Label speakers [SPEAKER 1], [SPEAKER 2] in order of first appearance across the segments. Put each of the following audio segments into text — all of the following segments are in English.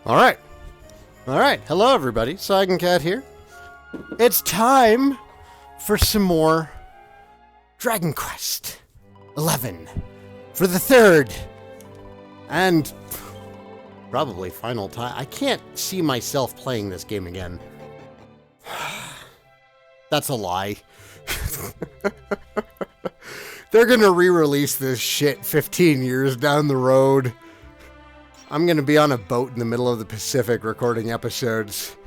[SPEAKER 1] Alright. Alright. Hello, everybody. Saigan Cat here. It's time for some more Dragon Quest 11 for the third and probably final time. I can't see myself playing this game again. That's a lie. They're gonna re-release this shit 15 years down the road. I'm gonna be on a boat in the middle of the Pacific recording episodes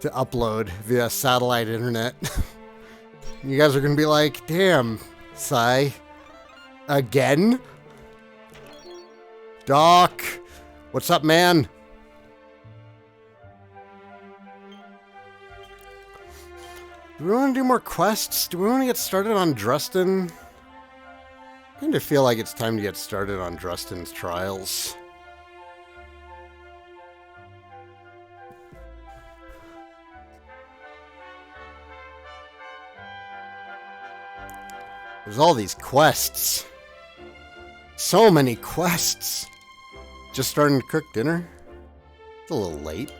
[SPEAKER 1] to upload via satellite internet. You guys are gonna be like, damn, Sai, again? Doc, what's up, man? Do we want to do more quests? Do we want to get started on Drustin? I kind of feel like it's time to get started on Drustin's trials. There's all these quests. So many quests. Just starting to cook dinner? It's a little late.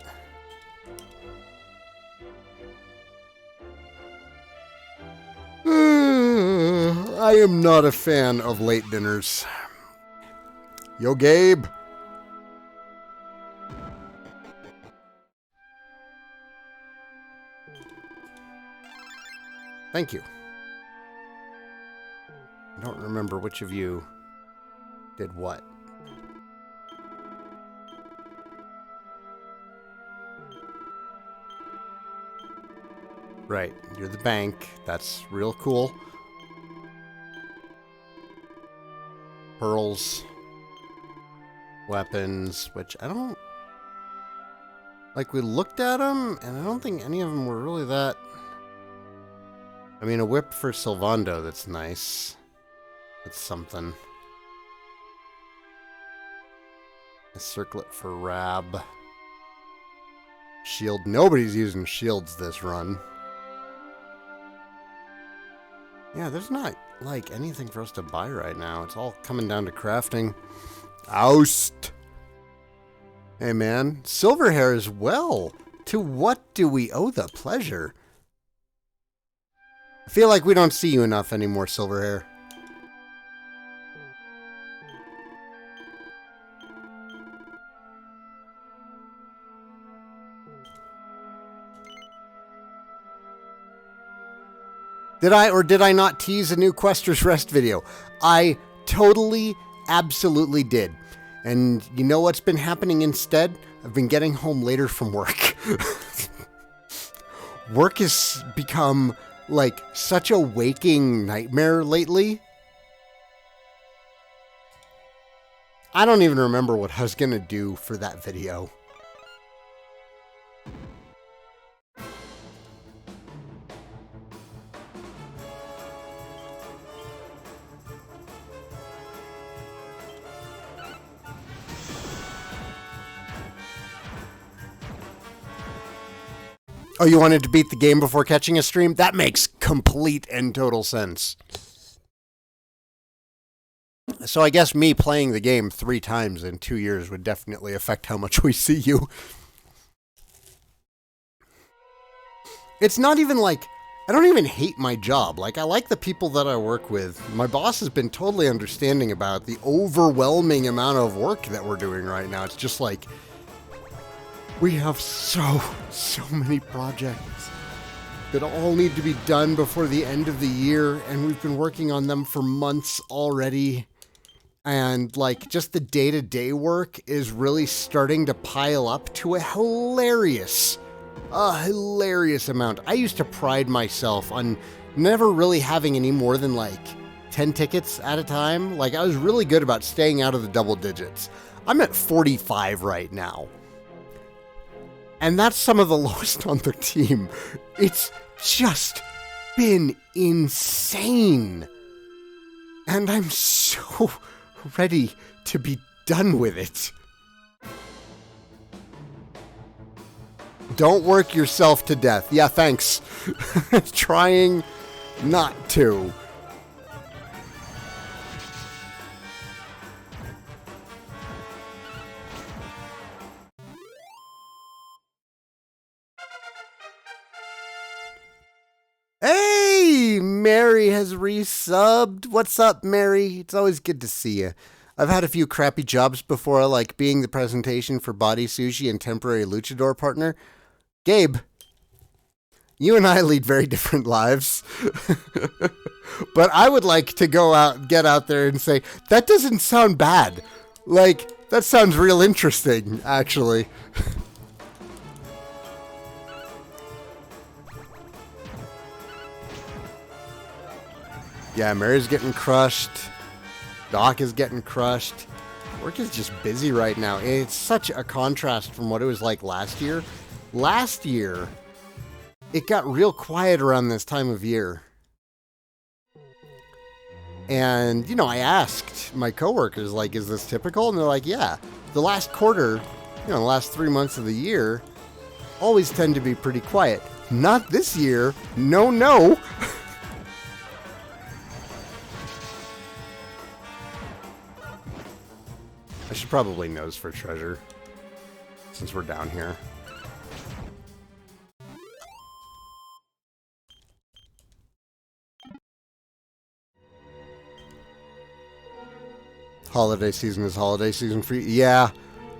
[SPEAKER 1] I am not a fan of late dinners. Yo, Gabe. Thank you. I don't remember which of you did what. Right, you're the bank. That's real cool. Pearls. Weapons, which I don't... Like, we looked at them, and I don't think any of them were really that... I mean, a whip for Sylvando, that's nice. That's something. A circlet for Rab. Shield. Nobody's using shields this run. Yeah, there's not, like, anything for us to buy right now. It's all coming down to crafting. Oust! Hey, man. Silverhair as well. To what do we owe the pleasure? I feel like we don't see you enough anymore, Silverhair. Did I or did I not tease a new Quester's Rest video? I totally, absolutely did. And you know what's been happening instead? I've been getting home later from work. Work has become, like, such a waking nightmare lately. I don't even remember what I was going to do for that video. Oh, you wanted to beat the game before catching a stream? That makes complete and total sense. So I guess me playing the game 3 times in 2 years would definitely affect how much we see you. It's not even like... I don't even hate my job. Like, I like the people that I work with. My boss has been totally understanding about the overwhelming amount of work that we're doing right now. It's just like... We have so many projects that all need to be done before the end of the year, and we've been working on them for months already. And, like, just the day-to-day work is really starting to pile up to a hilarious amount. I used to pride myself on never really having any more than, like, 10 tickets at a time. Like, I was really good about staying out of the double digits. I'm at 45 right now. And that's some of the lowest on the team. It's just been insane. And I'm so ready to be done with it. Don't work yourself to death. Yeah, thanks. Trying not to. Mary has resubbed. What's up, Mary? It's always good to see you. I've had a few crappy jobs before, like being the presentation for Body Sushi and temporary luchador partner. Gabe, you and I lead very different lives. But I would like to get out there and say, that doesn't sound bad. Like, that sounds real interesting, actually. Yeah, Mary's getting crushed. Doc is getting crushed. Work is just busy right now. It's such a contrast from what it was like last year. Last year, it got real quiet around this time of year. And, you know, I asked my coworkers, like, is this typical? And they're like, yeah. The last quarter, you know, the last 3 months of the year, always tend to be pretty quiet. Not this year. No, no. I should probably nose for treasure, since we're down here. Holiday season is holiday season for you. Yeah,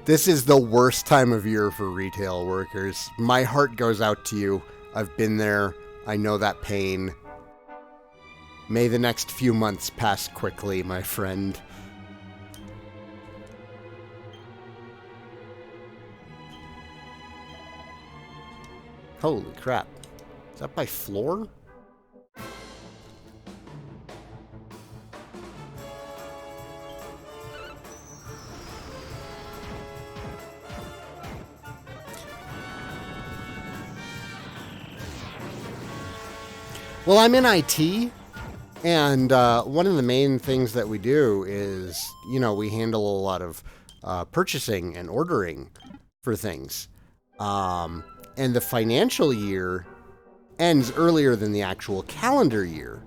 [SPEAKER 1] this is the worst time of year for retail workers. My heart goes out to you. I've been there. I know that pain. May the next few months pass quickly, my friend. Holy crap. Is that by floor? Well, I'm in IT, and one of the main things that we do is, you know, we handle a lot of purchasing and ordering for things. And the financial year ends earlier than the actual calendar year.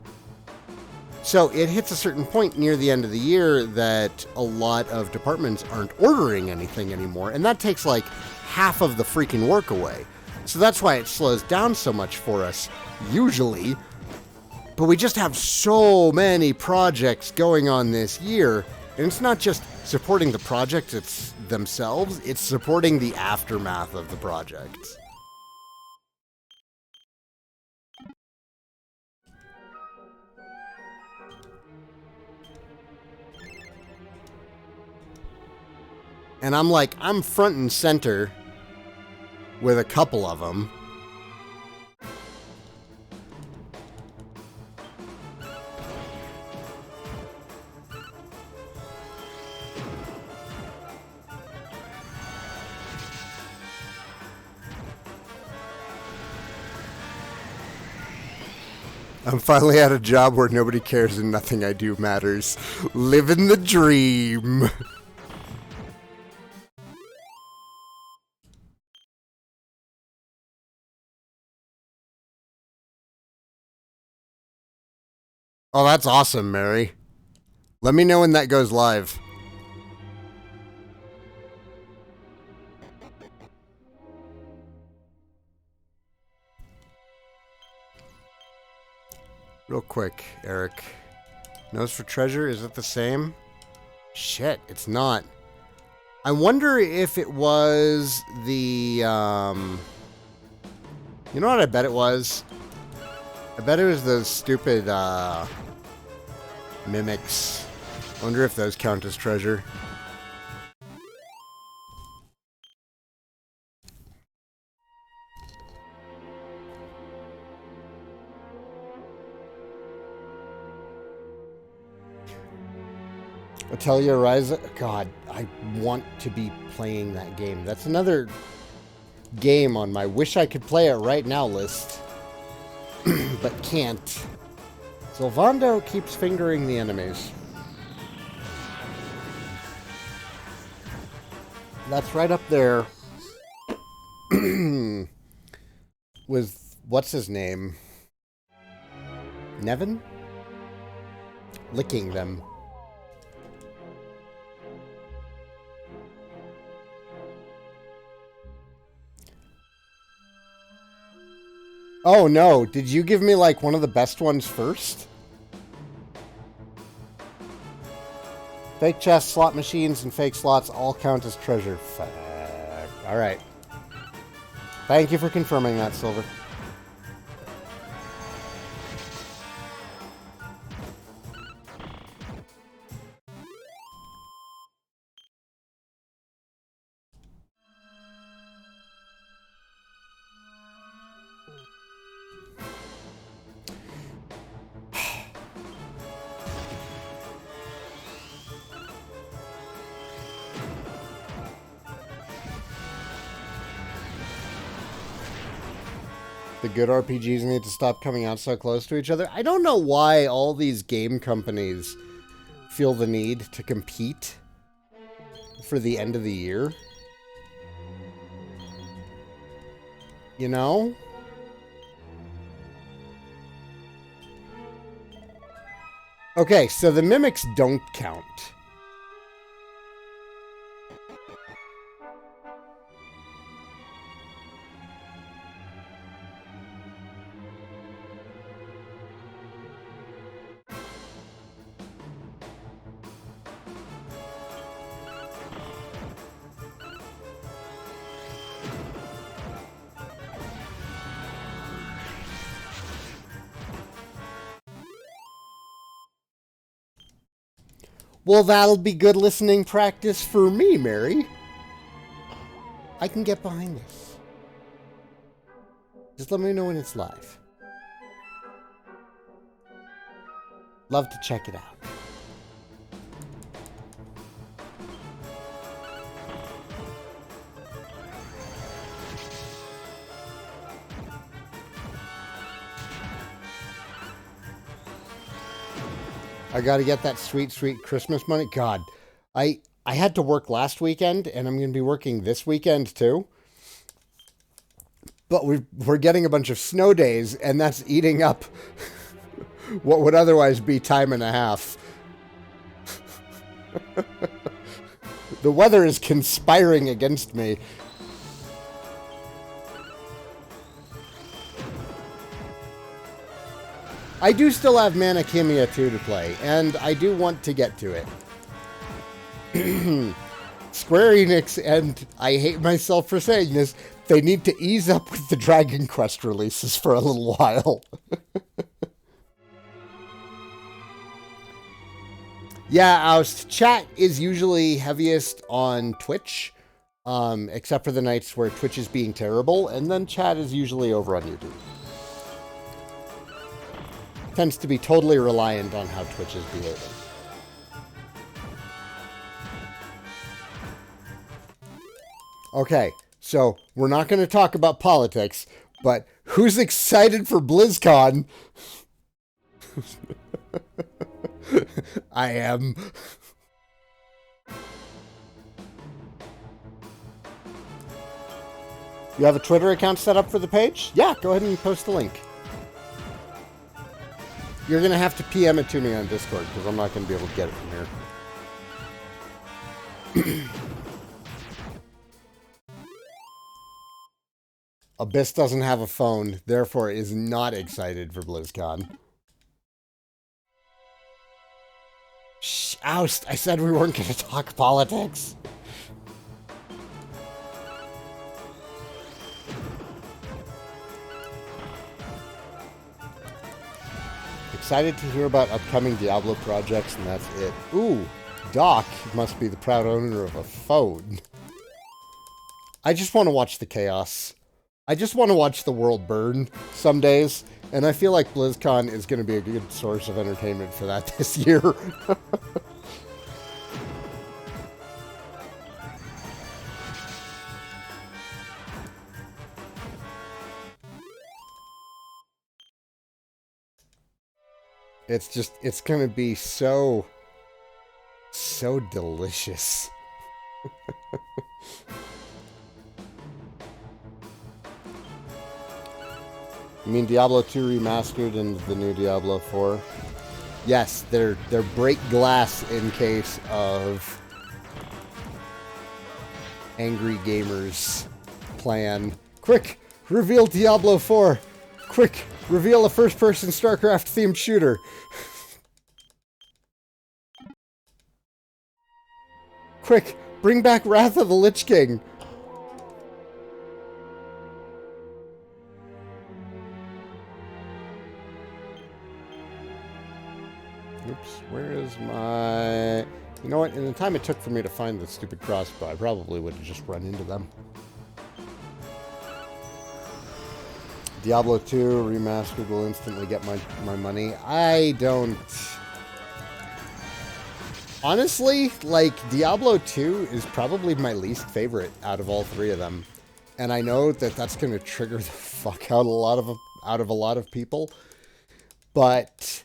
[SPEAKER 1] So it hits a certain point near the end of the year that a lot of departments aren't ordering anything anymore, and that takes like half of the freaking work away. So that's why it slows down so much for us, usually. But we just have so many projects going on this year, and it's not just supporting the projects themselves, it's supporting the aftermath of the projects. And I'm front and center with a couple of them. I'm finally at a job where nobody cares and nothing I do matters. Living the dream. Oh, that's awesome, Mary. Let me know when that goes live. Real quick, Eric. Nose for treasure, is it the same? Shit, it's not. I wonder if it was the, you know what I bet it was? I bet it was those stupid, mimics. I wonder if those count as treasure. Atelier Rise. God, I want to be playing that game. That's another game on my wish I could play it right now list. But can't. Sylvando keeps fingering the enemies. That's right up there with, what's his name? Nevin? Licking them. Oh no, did you give me like one of the best ones first? Fake chests, slot machines, and fake slots all count as treasure. Fuck. Alright. Thank you for confirming that, Silver. The good RPGs need to stop coming out so close to each other. I don't know why all these game companies feel the need to compete for the end of the year. You know? Okay, so the mimics don't count. Well, that'll be good listening practice for me, Mary. I can get behind this. Just let me know when it's live. Love to check it out. I gotta get that sweet, sweet Christmas money. God, I had to work last weekend, and I'm gonna be working this weekend too. But we're getting a bunch of snow days, and that's eating up what would otherwise be time and a half. The weather is conspiring against me. I do still have Manachimia 2 to play, and I do want to get to it. Square Enix, and I hate myself for saying this, they need to ease up with the Dragon Quest releases for a little while. Yeah, Oust. Chat is usually heaviest on Twitch, except for the nights where Twitch is being terrible, and then chat is usually over on YouTube. Tends to be totally reliant on how Twitch is behaving. Okay, so we're not going to talk about politics, but who's excited for BlizzCon? I am. You have a Twitter account set up for the page? Yeah, go ahead and post the link. You're going to have to PM it to me on Discord, because I'm not going to be able to get it from here. Abyss doesn't have a phone, therefore is not excited for BlizzCon. Shh, Oust! I said we weren't going to talk politics. Excited to hear about upcoming Diablo projects, and that's it. Ooh, Doc must be the proud owner of a phone. I just want to watch the chaos. I just want to watch the world burn some days, and I feel like BlizzCon is going to be a good source of entertainment for that this year. It's going to be so delicious. You mean Diablo 2 remastered and the new Diablo 4? Yes, they're break glass in case of angry gamers plan. Quick, reveal Diablo 4. Quick, reveal a first-person StarCraft-themed shooter. Quick, bring back Wrath of the Lich King. Oops, where is my... You know what? In the time it took for me to find the stupid crossbow, I probably would have just run into them. Diablo 2 Remastered will instantly get my money. I don't... Honestly, like, Diablo 2 is probably my least favorite out of all three of them. And I know that that's going to trigger the fuck out of a lot of people. But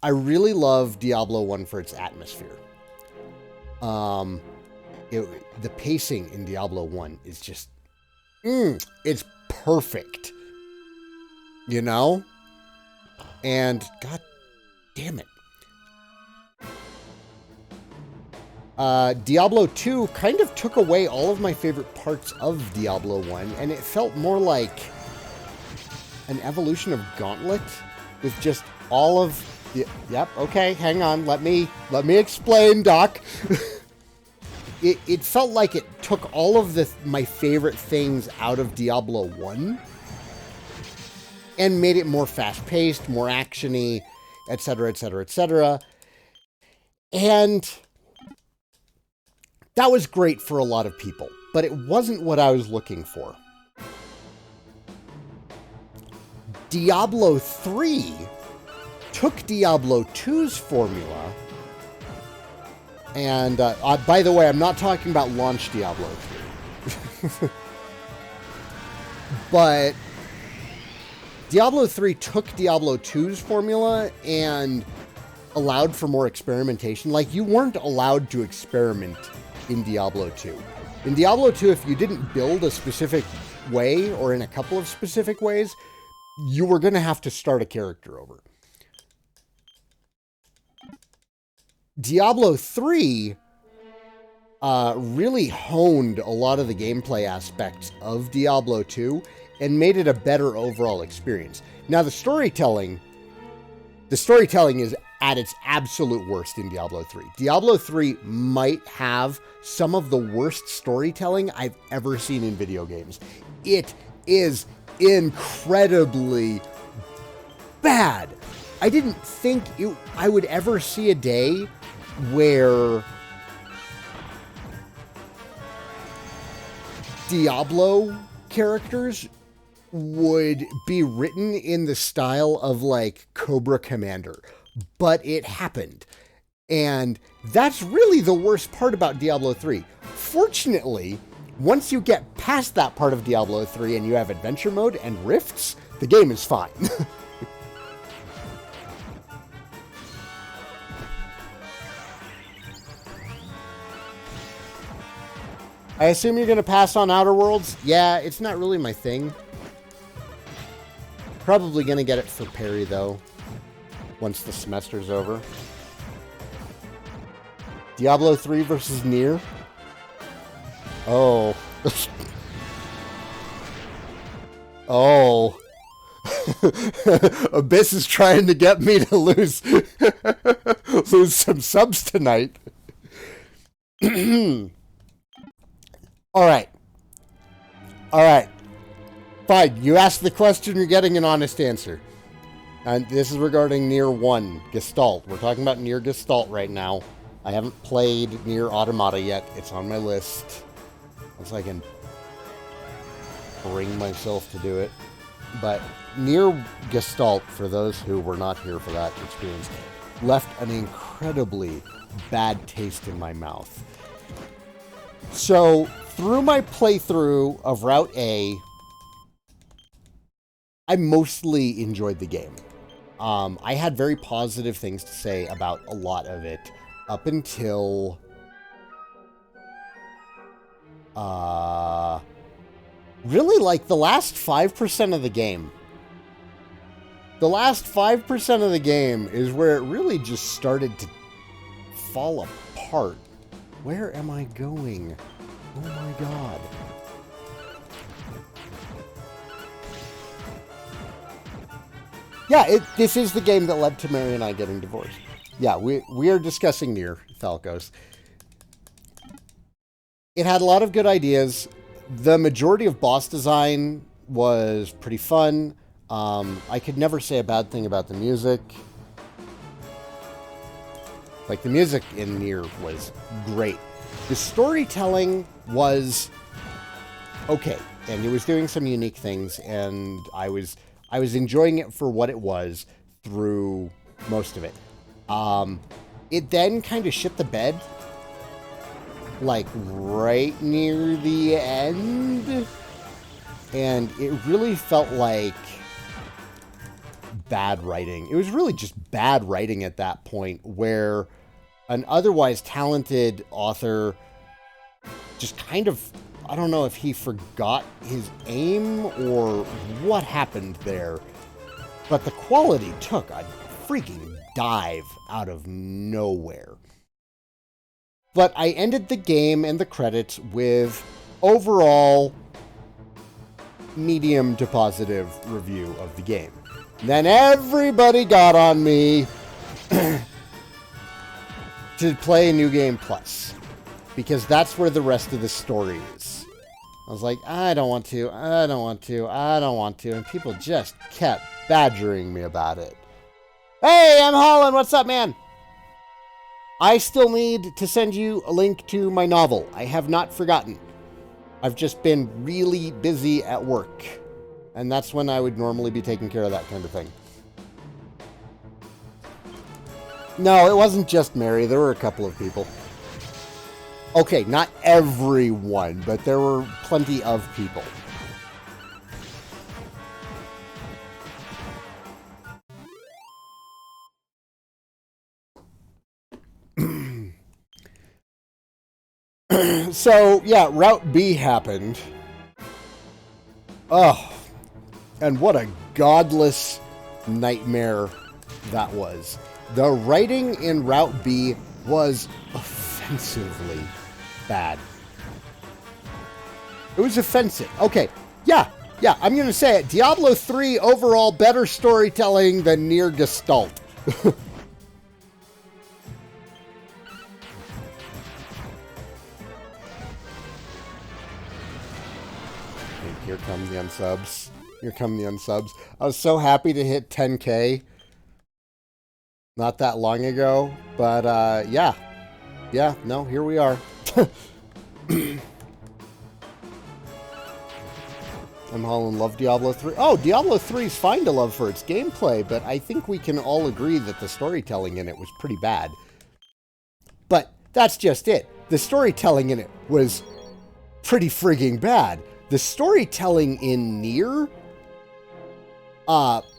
[SPEAKER 1] I really love Diablo 1 for its atmosphere. The pacing in Diablo 1 is just... it's perfect. You know? And, god damn it. Diablo 2 kind of took away all of my favorite parts of Diablo 1, and it felt more like an evolution of Gauntlet with just all of the... Yep, okay, hang on, let me explain, Doc. It felt like it took all of my favorite things out of Diablo 1 and made it more fast-paced, more action-y, etc., etc., etc. And that was great for a lot of people, but it wasn't what I was looking for. Diablo 3 took Diablo 2's formula, and by the way, I'm not talking about launch Diablo 3. But Diablo 3 took Diablo 2's formula and allowed for more experimentation. Like, you weren't allowed to experiment in Diablo 2. In Diablo 2, if you didn't build a specific way, or in a couple of specific ways, you were going to have to start a character over. Diablo 3 really honed a lot of the gameplay aspects of Diablo 2 and made it a better overall experience. Now, the storytelling is at its absolute worst in Diablo 3. Diablo 3 might have some of the worst storytelling I've ever seen in video games. It is incredibly bad. I didn't think I would ever see a day where Diablo characters would be written in the style of, like, Cobra Commander. But it happened. And that's really the worst part about Diablo 3. Fortunately, once you get past that part of Diablo 3 and you have adventure mode and rifts, the game is fine. I assume you're going to pass on Outer Worlds? Yeah, it's not really my thing. Probably going to get it for Perry, though, once the semester's over. Diablo 3 versus Nier? Oh. Oh. Abyss is trying to get me to lose some subs tonight. Alright. Alright. Fine. You asked the question, you're getting an honest answer. And this is regarding Nier 1, Gestalt. We're talking about Nier Gestalt right now. I haven't played Nier Automata yet. It's on my list. Once I can bring myself to do it. But Nier Gestalt, for those who were not here for that experience, left an incredibly bad taste in my mouth. So, through my playthrough of Route A, I mostly enjoyed the game. I had very positive things to say about a lot of it up until really like the last 5% of the game. The last 5% of the game is where it really just started to fall apart. Where am I going? Oh my god. Yeah, this is the game that led to Mary and I getting divorced. Yeah, we are discussing Nier, Falcos. It had a lot of good ideas. The majority of boss design was pretty fun. I could never say a bad thing about the music. Like, the music in Nier was great. The storytelling was okay, and it was doing some unique things, and I was enjoying it for what it was through most of it. It then kind of shit the bed, like, right near the end, and it really felt like bad writing. It was really just bad writing at that point, where an otherwise talented author just kind of, I don't know if he forgot his aim or what happened there, but the quality took a freaking dive out of nowhere. But I ended the game and the credits with overall medium to positive review of the game. And then everybody got on me to play New Game Plus, because that's where the rest of the story is. I was like, I don't want to, and people just kept badgering me about it. Hey, I'm Holland, what's up, man? I still need to send you a link to my novel. I have not forgotten. I've just been really busy at work, and that's when I would normally be taking care of that kind of thing. No, it wasn't just Mary. There were a couple of people. Okay, not everyone, but there were plenty of people. So, yeah, Route B happened. Oh, and what a godless nightmare that was. The writing in Route B was offensively bad. It was offensive. Okay, yeah, I'm going to say it. Diablo 3 overall better storytelling than Nier Gestalt. Here come the unsubs. Here come the unsubs. I was so happy to hit 10K not that long ago, but yeah, no, here we are. I'm Holland, love Diablo 3. Oh, Diablo 3 is fine to love for its gameplay, but I think we can all agree that the storytelling in it was pretty bad. But that's just it. The storytelling in it was pretty frigging bad. The storytelling in Nier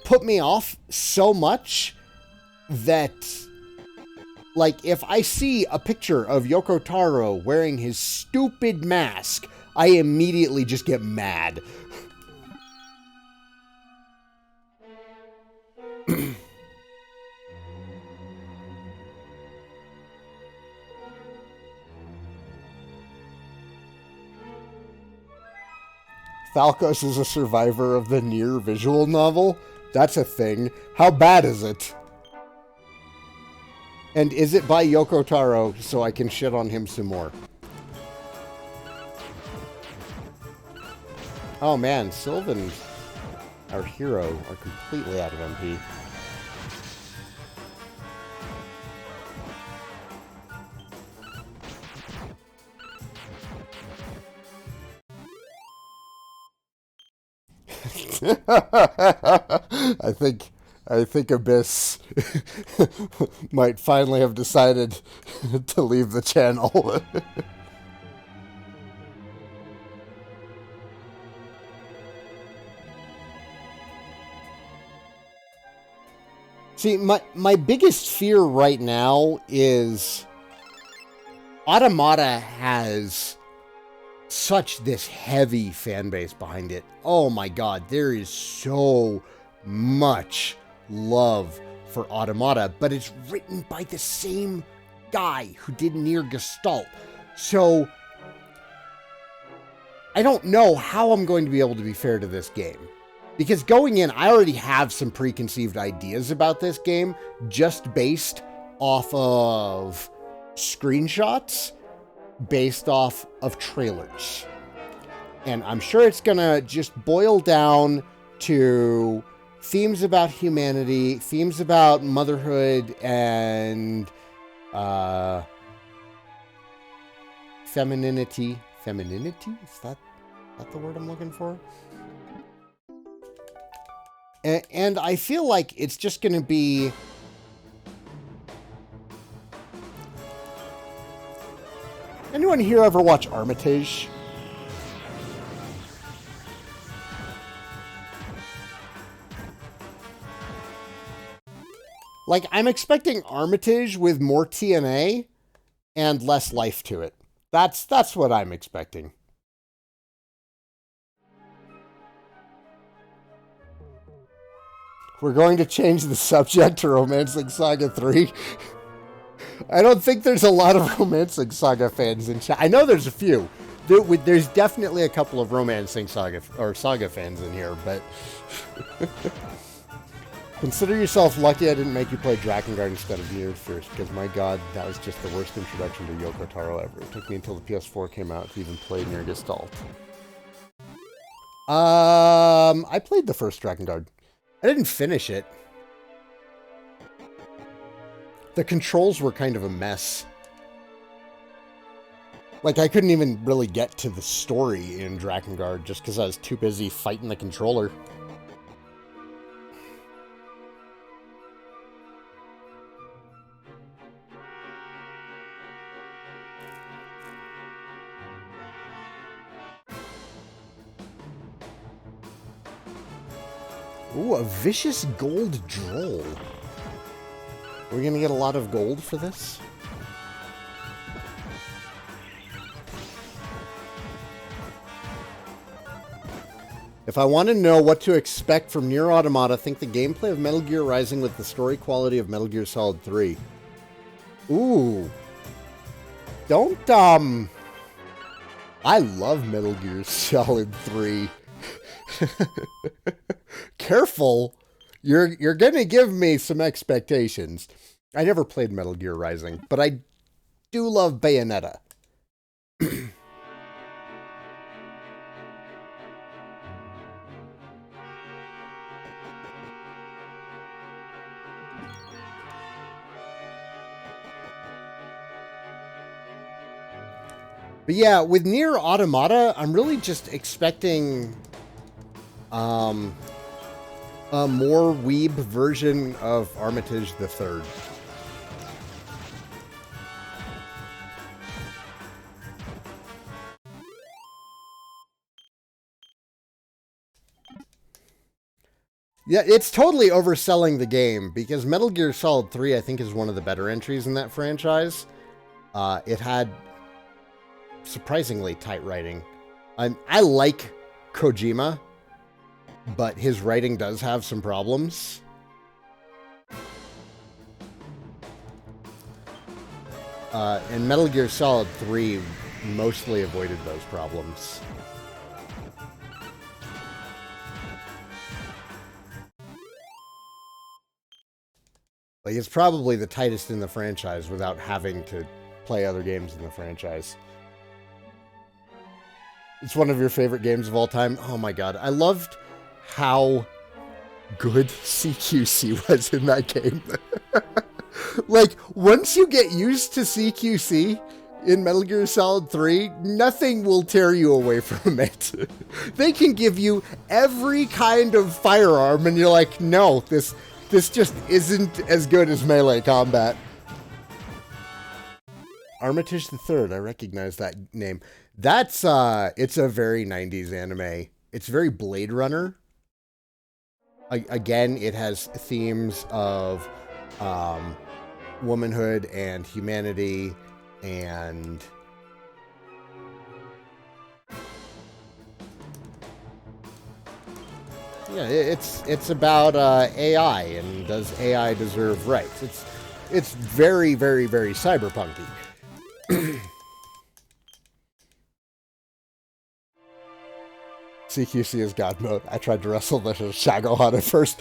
[SPEAKER 1] put me off so much that, like, if I see a picture of Yoko Taro wearing his stupid mask, I immediately just get mad. Falcos is a survivor of the Nier visual novel? That's a thing. How bad is it? And is it by Yoko Taro so I can shit on him some more? Oh man, Sylvan, our hero, are completely out of MP. I think Abyss might finally have decided to leave the channel. See, my biggest fear right now is Automata has such this heavy fan base behind it. Oh my god, there is so much love for Automata, but it's written by the same guy who did Nier Gestalt. So I don't know how I'm going to be able to be fair to this game. Because going in, I already have some preconceived ideas about this game just based off of screenshots, based off of trailers. And I'm sure it's going to just boil down to themes about humanity, themes about motherhood, and femininity. Femininity? Is that the word I'm looking for? And I feel like it's just going to be... Anyone here ever watch Armitage? Like, I'm expecting Armitage with more TNA and less life to it. That's what I'm expecting. We're going to change the subject to Romancing Saga 3. I don't think there's a lot of Romancing Saga fans in chat. I know there's a few. There's definitely a couple of Romancing Saga or Saga fans in here, but consider yourself lucky I didn't make you play Drakengard instead of Nier first, because my god, that was just the worst introduction to Yoko Taro ever. It took me until the PS4 came out to even play Nier Gestalt. I played the first Drakengard. I didn't finish it. The controls were kind of a mess. Like, I couldn't even really get to the story in Drakengard just because I was too busy fighting the controller. Ooh, a vicious gold droll. Are we gonna get a lot of gold for this? If I want to know what to expect from Nier Automata, think the gameplay of Metal Gear Rising with the story quality of Metal Gear Solid 3. Ooh. Don't, I love Metal Gear Solid 3. Careful. You're gonna give me some expectations. I never played Metal Gear Rising, but I do love Bayonetta. But yeah, with Nier Automata, I'm really just expecting a more weeb version of Armitage the Third. Yeah, it's totally overselling the game, because Metal Gear Solid 3, I think, is one of the better entries in that franchise. It had surprisingly tight writing. I like Kojima, but his writing does have some problems. And Metal Gear Solid 3 mostly avoided those problems. Like, it's probably the tightest in the franchise without having to play other games in the franchise. It's one of your favorite games of all time. Oh my god, I loved how good CQC was in that game. Like, once you get used to CQC in Metal Gear Solid 3, nothing will tear you away from it. They can give you every kind of firearm, and you're like, no, this just isn't as good as melee combat. Armitage the Third, I recognize that name. That's, it's a very 90s anime. It's very Blade Runner. Again, it has themes of womanhood and humanity and yeah, it's about AI and does AI deserve rights. It's very, very, very cyberpunky. CQC is God mode. I tried to wrestle the Shagohan at first.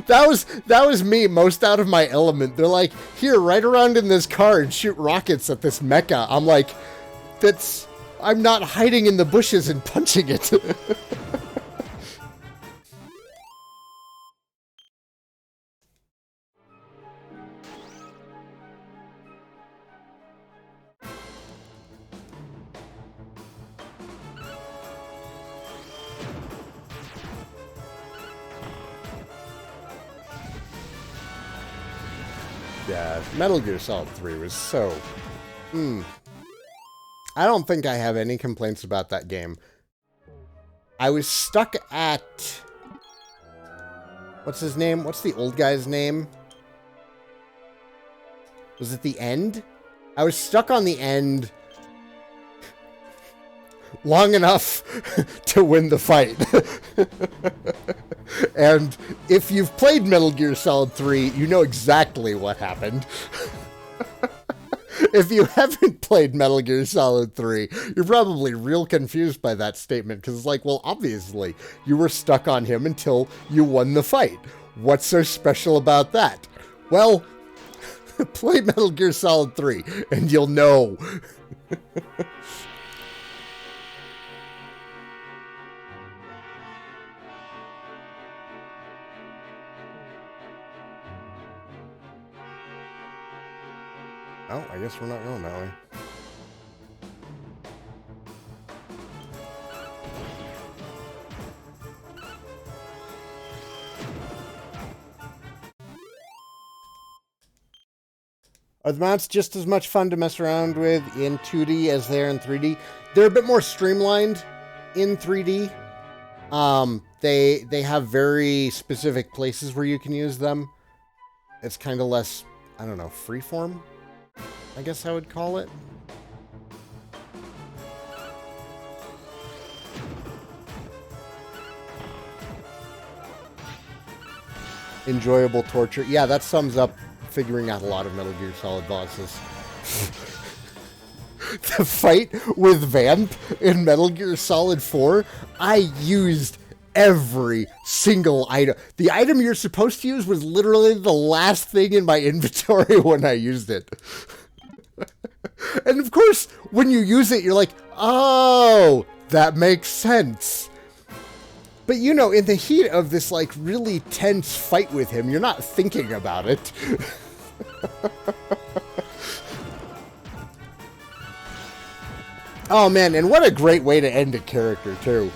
[SPEAKER 1] That was me most out of my element. They're like, here, ride around in this car and shoot rockets at this mecha. I'm like, I'm not hiding in the bushes and punching it. Yeah, Metal Gear Solid 3 was so... I don't think I have any complaints about that game. I was stuck at... What's his name? What's the old guy's name? Was it the end? I was stuck on the end long enough to win the fight. And if you've played Metal Gear Solid 3, you know exactly what happened. If you haven't played Metal Gear Solid 3, you're probably real confused by that statement, because it's like, well, obviously, you were stuck on him until you won the fight. What's so special about that? Well, play Metal Gear Solid 3, and you'll know. Oh, I guess we're not going that way. Are the mounts just as much fun to mess around with in 2D as they are in 3D? They're a bit more streamlined in 3D. They have very specific places where you can use them. It's kind of less, I don't know, freeform, I guess I would call it. Enjoyable torture. Yeah, that sums up figuring out a lot of Metal Gear Solid bosses. The fight with Vamp in Metal Gear Solid 4, I used every single item. The item you're supposed to use was literally the last thing in my inventory when I used it. And of course, when you use it, you're like, oh, that makes sense. But you know, in the heat of this like really tense fight with him, you're not thinking about it. Oh man, and what a great way to end a character too.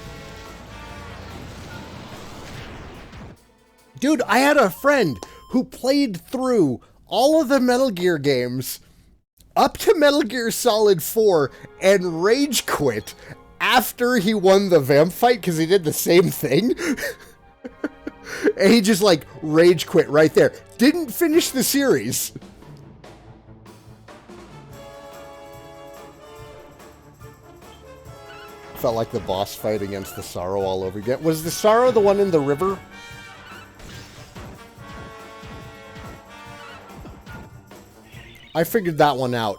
[SPEAKER 1] Dude, I had a friend who played through all of the Metal Gear games up to Metal Gear Solid 4 and rage quit after he won the vamp fight because he did the same thing. And he just like rage quit right there. Didn't finish the series. Felt like the boss fight against the Sorrow all over again. Was the Sorrow the one in the river? I figured that one out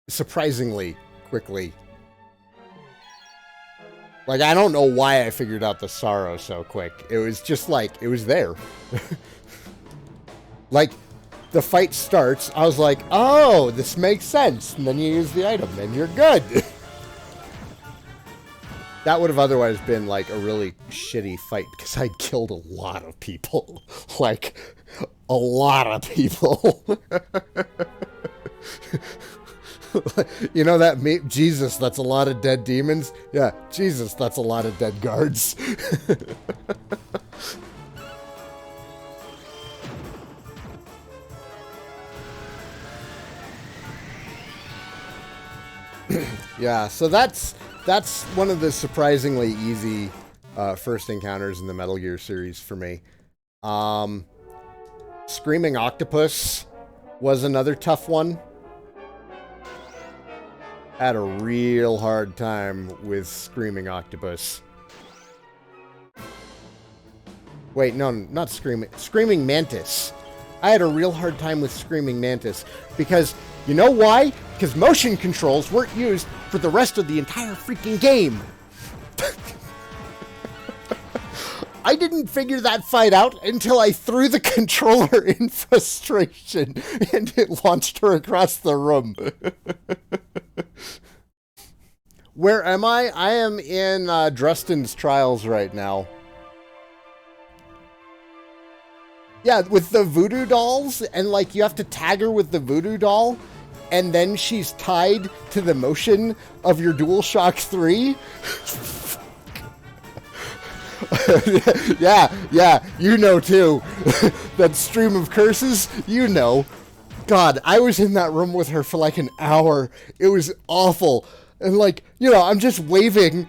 [SPEAKER 1] surprisingly quickly. Like, I don't know why I figured out the Sorrow so quick. It was just like, it was there. Like, the fight starts, I was like, oh, this makes sense. And then you use the item, and you're good. That would have otherwise been, like, a really shitty fight, because I'd killed a lot of people. Like, a lot of people. You know that meme? Jesus, that's a lot of dead demons? Yeah, Jesus, that's a lot of dead guards. Yeah, so that's one of the surprisingly easy first encounters in the Metal Gear series for me. Screaming Octopus was another tough one. Had a real hard time with Screaming Octopus. Wait, no, not Screaming Mantis. I had a real hard time with Screaming Mantis because You know why? Because motion controls weren't used for the rest of the entire freaking game. I didn't figure that fight out until I threw the controller in frustration and it launched her across the room. Where am I? I am in Dresden's Trials right now. Yeah, with the voodoo dolls, and like you have to tag her with the voodoo doll, and then she's tied to the motion of your DualShock 3. yeah, you know too. That stream of curses, you know. God, I was in that room with her for like an hour. It was awful. And like, you know, I'm just waving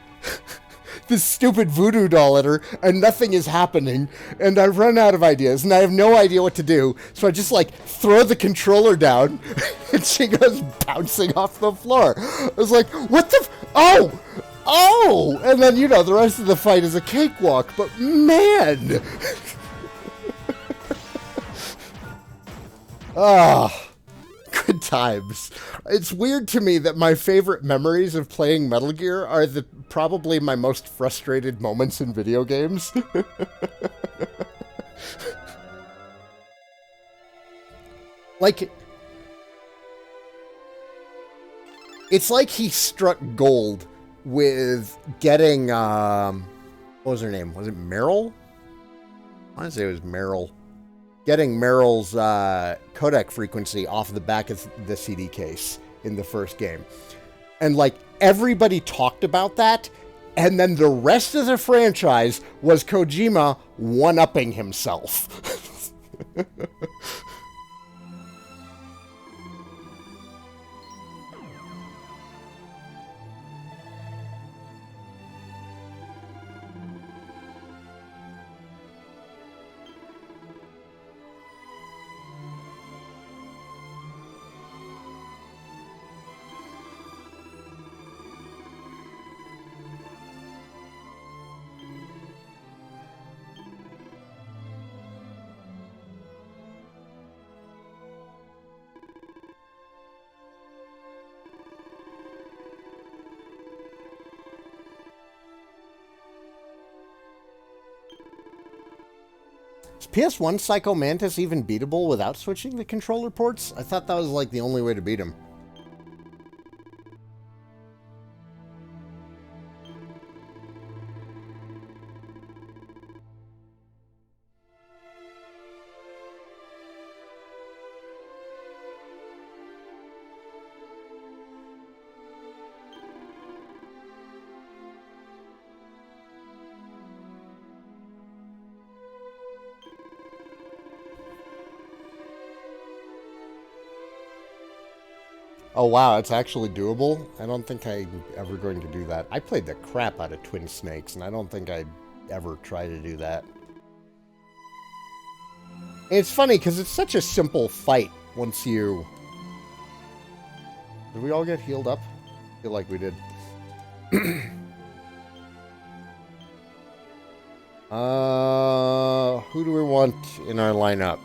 [SPEAKER 1] this stupid voodoo doll at her, and nothing is happening. And I've run out of ideas, and I have no idea what to do. So I just like throw the controller down, and she goes bouncing off the floor. I was like, what the Oh! And then, you know, the rest of the fight is a cakewalk, but man! Ah, good times. It's weird to me that my favorite memories of playing Metal Gear are probably my most frustrated moments in video games. Like, it's like he struck gold with getting, what was her name? Was it Meryl? I want to say it was Meryl. Getting Meryl's codec frequency off the back of the CD case in the first game. And, like, everybody talked about that, and then the rest of the franchise was Kojima one-upping himself. Is PS1 Psycho Mantis even beatable without switching the controller ports? I thought that was like the only way to beat him. Oh wow, it's actually doable? I don't think I'm ever going to do that. I played the crap out of Twin Snakes, and I don't think I'd ever try to do that. And it's funny, because it's such a simple fight once you... Did we all get healed up? I feel like we did. Who do we want in our lineup?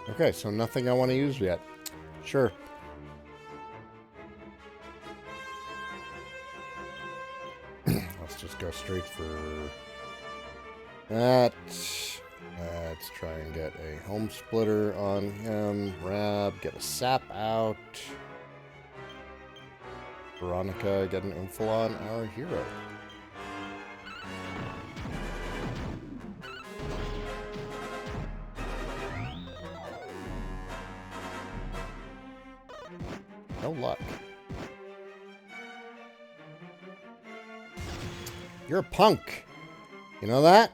[SPEAKER 1] Okay, so nothing I want to use yet. Sure. Let's just go straight for that. Let's try and get a home splitter on him. Rab, get a sap out. Veronica, get an oomphle on our hero. No luck. You're a punk. You know that?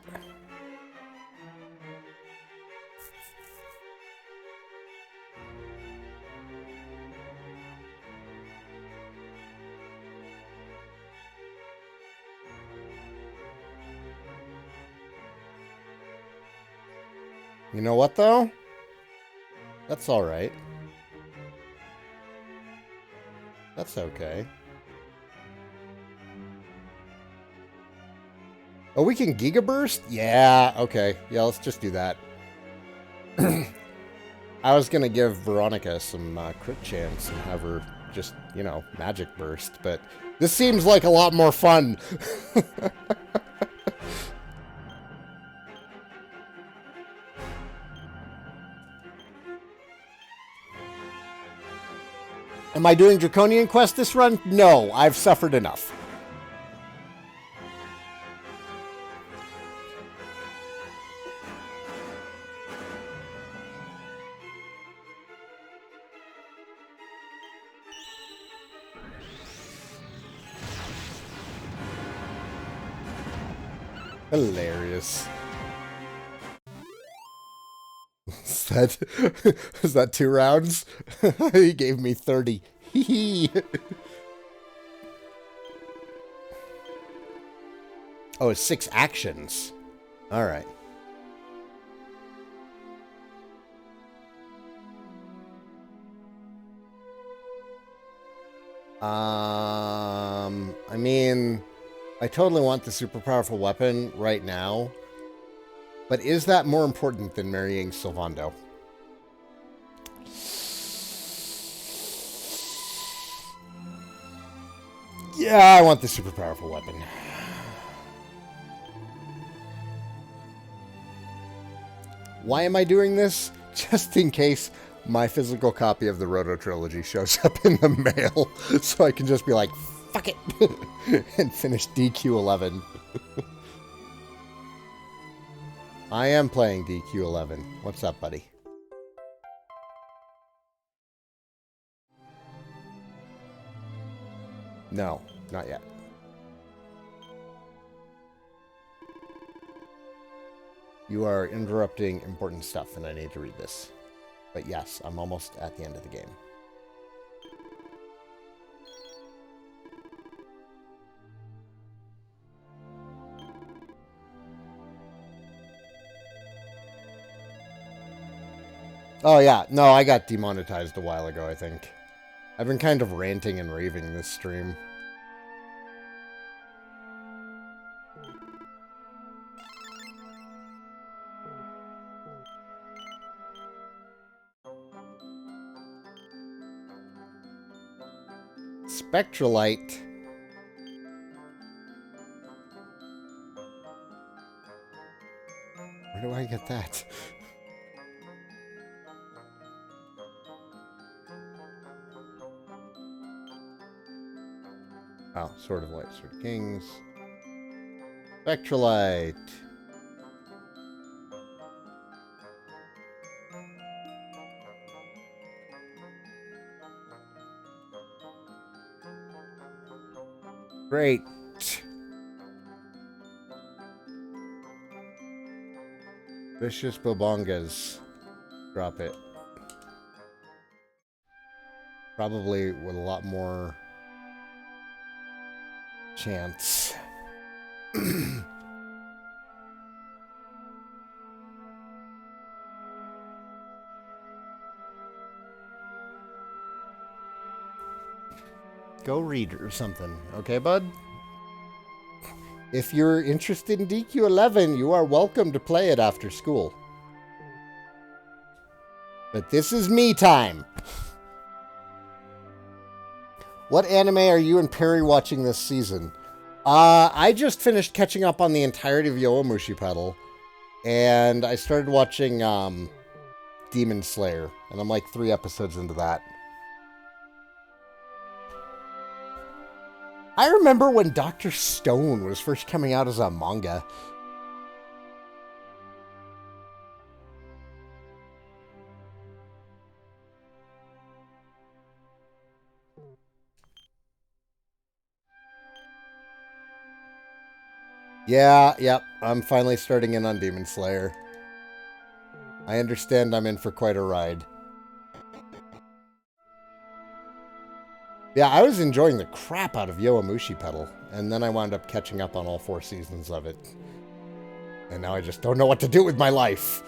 [SPEAKER 1] You know what, though? That's all right. That's okay. Oh, we can Giga Burst? Yeah, okay. Yeah, let's just do that. I was going to give Veronica some crit chance and have her just, you know, Magic Burst, but this seems like a lot more fun. Am I doing Draconian Quest this run? No, I've suffered enough. Hilarious. Is that 2 rounds? He gave me 30. Oh, it's 6 actions. All right. I mean, I totally want the super powerful weapon right now. But is that more important than marrying Sylvando? Yeah, I want the super powerful weapon. Why am I doing this? Just in case my physical copy of the Roto Trilogy shows up in the mail. So I can just be like, fuck it. And finish DQ11. I am playing DQ11. What's up, buddy? No, not yet. You are interrupting important stuff, and I need to read this. But yes, I'm almost at the end of the game. Oh, yeah. No, I got demonetized a while ago, I think. I've been kind of ranting and raving this stream. Spectralite. Where do I get that? Oh, Sword of Light, Sword of Kings. Spectralite. Great. Vicious Bobongas. Drop it. Probably with a lot more chance. Go read or something. Okay, bud? If you're interested in DQ11, you are welcome to play it after school. But this is me time. What anime are you and Perry watching this season? I just finished catching up on the entirety of Yowamushi Pedal, and I started watching Demon Slayer, and I'm like 3 episodes into that. I remember when Dr. Stone was first coming out as a manga. Yeah, yep, I'm finally starting in on Demon Slayer. I understand I'm in for quite a ride. Yeah, I was enjoying the crap out of Yowamushi Pedal, and then I wound up catching up on all 4 seasons of it. And now I just don't know what to do with my life.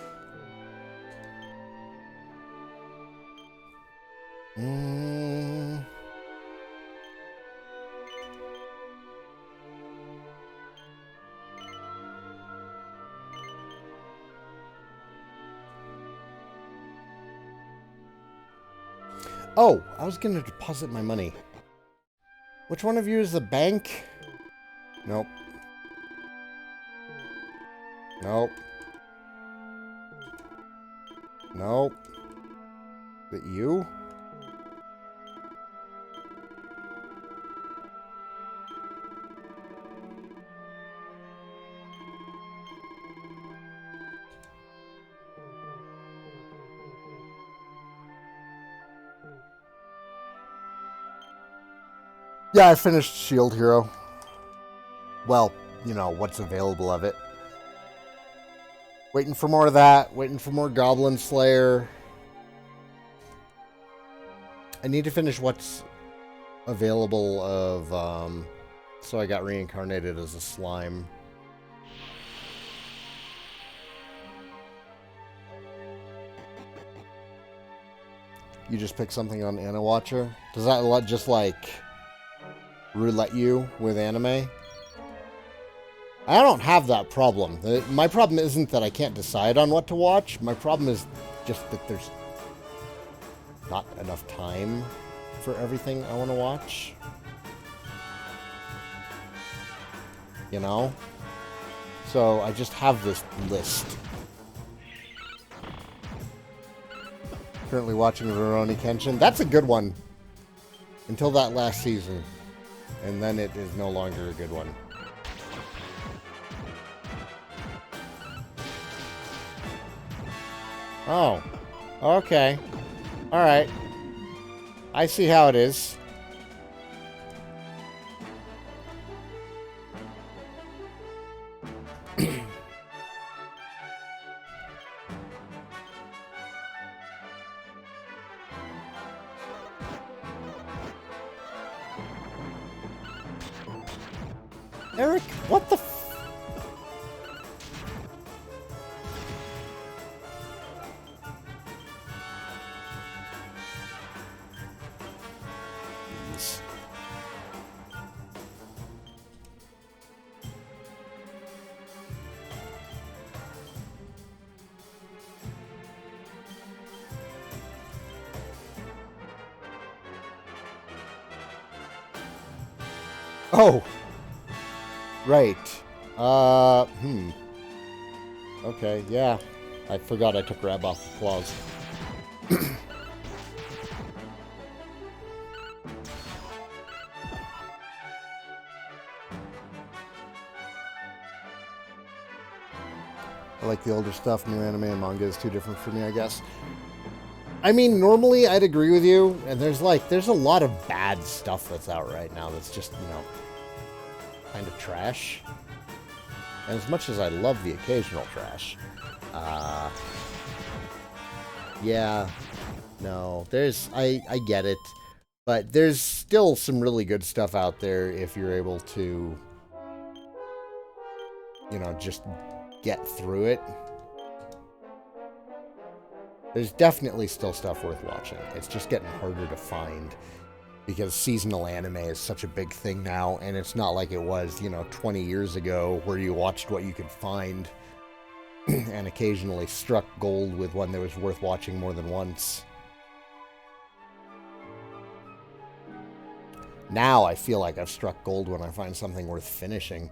[SPEAKER 1] Oh, I was going to deposit my money. Which one of you is the bank? Nope. Nope. Nope. Is it you? Yeah, I finished Shield Hero. Well, you know, what's available of it. Waiting for more of that. Waiting for more Goblin Slayer. I need to finish what's available of, so I got reincarnated as a slime. You just pick something on Anna Watcher? Does that just, like, roulette you with anime? I don't have that problem. My problem isn't that I can't decide on what to watch. My problem is just that there's not enough time for everything I want to watch. You know? So I just have this list. Currently watching Rurouni Kenshin. That's a good one. Until that last season. And then it is no longer a good one. Oh. Okay. Alright. I see how it is. Eric, what the Oh. Right. Okay, yeah. I forgot I took Rab off the claws. I like the older stuff. New anime and manga is too different for me, I guess. I mean, normally I'd agree with you, and there's a lot of bad stuff that's out right now that's just, you know, kind of trash. And as much as I love the occasional trash, yeah, no, I get it, but there's still some really good stuff out there if you're able to, you know, just get through it. There's definitely still stuff worth watching. It's just getting harder to find because seasonal anime is such a big thing now, and it's not like it was, you know, 20 years ago where you watched what you could find and occasionally struck gold with one that was worth watching more than once. Now I feel like I've struck gold when I find something worth finishing.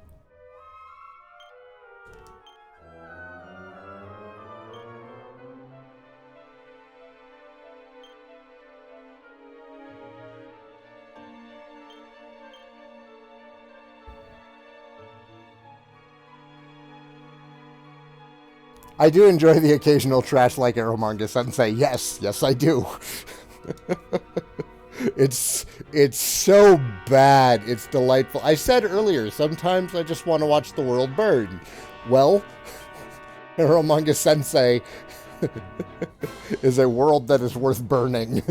[SPEAKER 1] I do enjoy the occasional trash like Eromanga Sensei. Yes, yes I do. It's so bad. It's delightful. I said earlier, sometimes I just want to watch the world burn. Well, Eromanga Sensei is a world that is worth burning.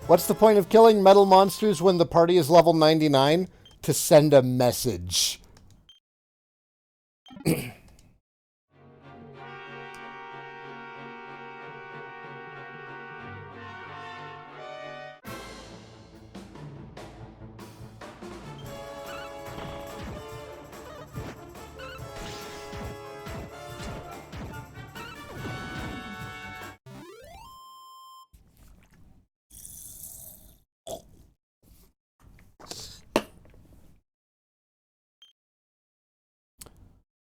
[SPEAKER 1] What's the point of killing metal monsters when the party is level 99? To send a message.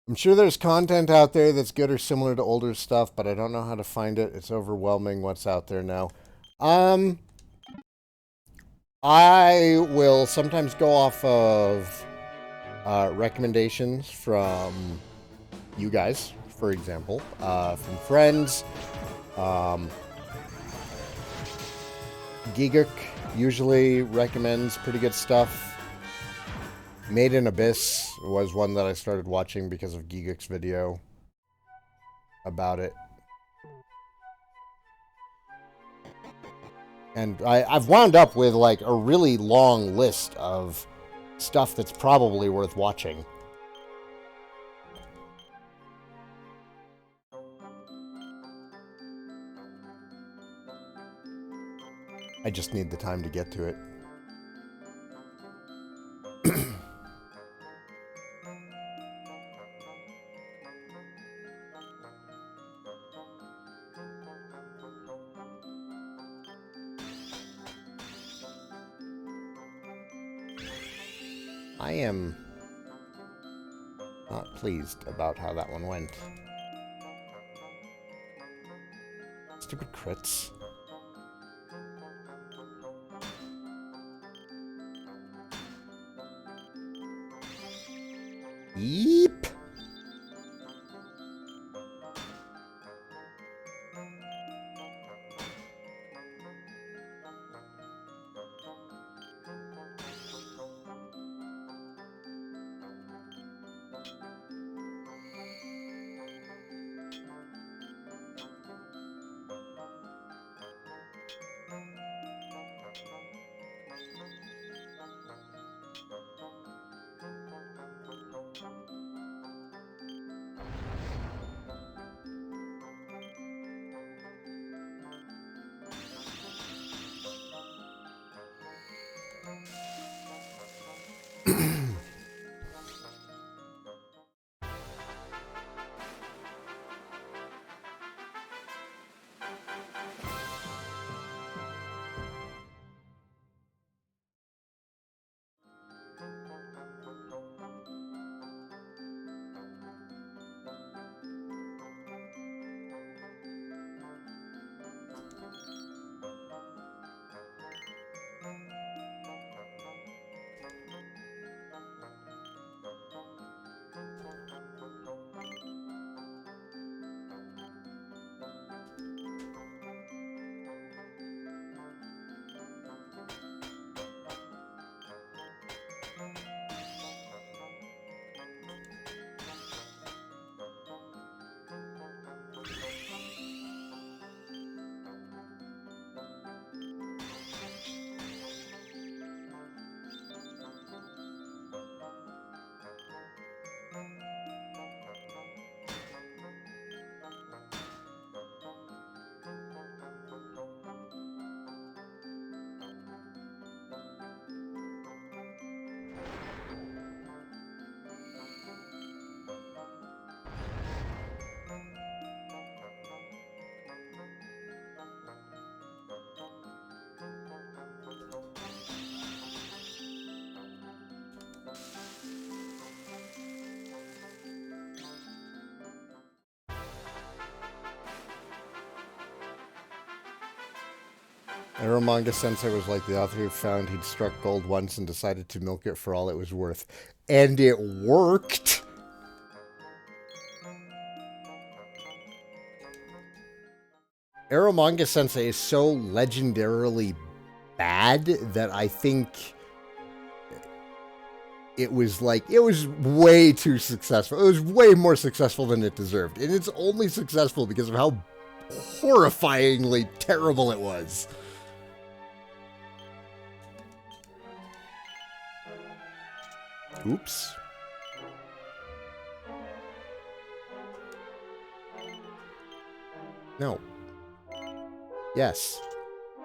[SPEAKER 1] I'm sure there's content out there that's good or similar to older stuff, but I don't know how to find it. It's overwhelming what's out there now. I will sometimes go off of recommendations from you guys, for example, from friends. Giguk usually recommends pretty good stuff. Made in Abyss was one that I started watching because of Giguk's video about it. And I've wound up with like a really long list of stuff that's probably worth watching. I just need the time to get to it. I am not pleased about how that one went. Stupid crits. Yeep. Eromanga Sensei was like the author who found he'd struck gold once and decided to milk it for all it was worth. And it worked! Eromanga Sensei is so legendarily bad that I think it was way too successful. It was way more successful than it deserved. And it's only successful because of how horrifyingly terrible it was. Oops. No. Yes.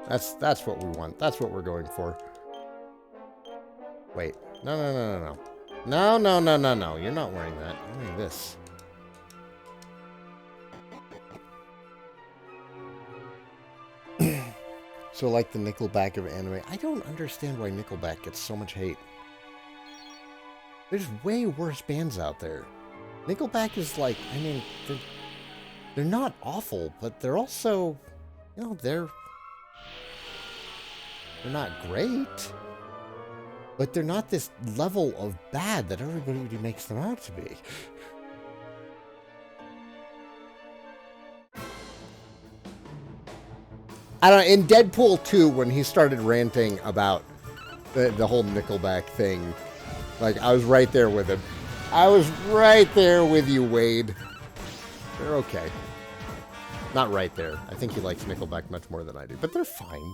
[SPEAKER 1] That's what we want. That's what we're going for. Wait. No. No. You're not wearing that. You're wearing this. So like the Nickelback of anime. I don't understand why Nickelback gets so much hate. There's way worse bands out there. Nickelback is like, I mean, they're not awful, but they're also, you know, they're not great. But they're not this level of bad that everybody makes them out to be. I don't know, in Deadpool 2, when he started ranting about the whole Nickelback thing, like, I was right there with him. I was right there with you, Wade. They're okay. Not right there. I think he likes Nickelback much more than I do, but they're fine.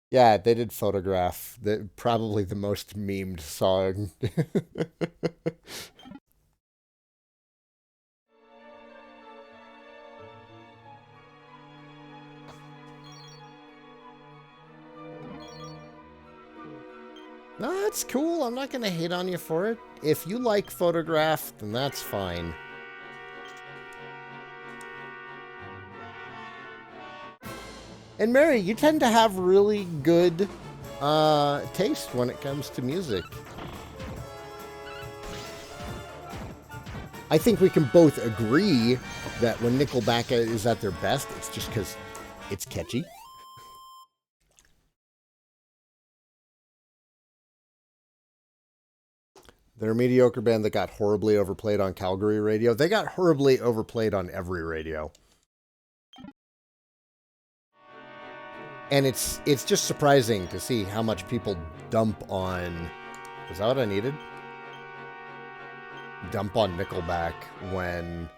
[SPEAKER 1] Yeah, they did Photograph. Probably the most memed song. No, that's cool. I'm not going to hate on you for it. If you like Photograph, then that's fine. And Mary, you tend to have really good taste when it comes to music. I think we can both agree that when Nickelback is at their best, it's just because it's catchy. They're a mediocre band that got horribly overplayed on Calgary radio. They got horribly overplayed on every radio. And it's just surprising to see how much people dump on... Is that what I needed? Dump on Nickelback when...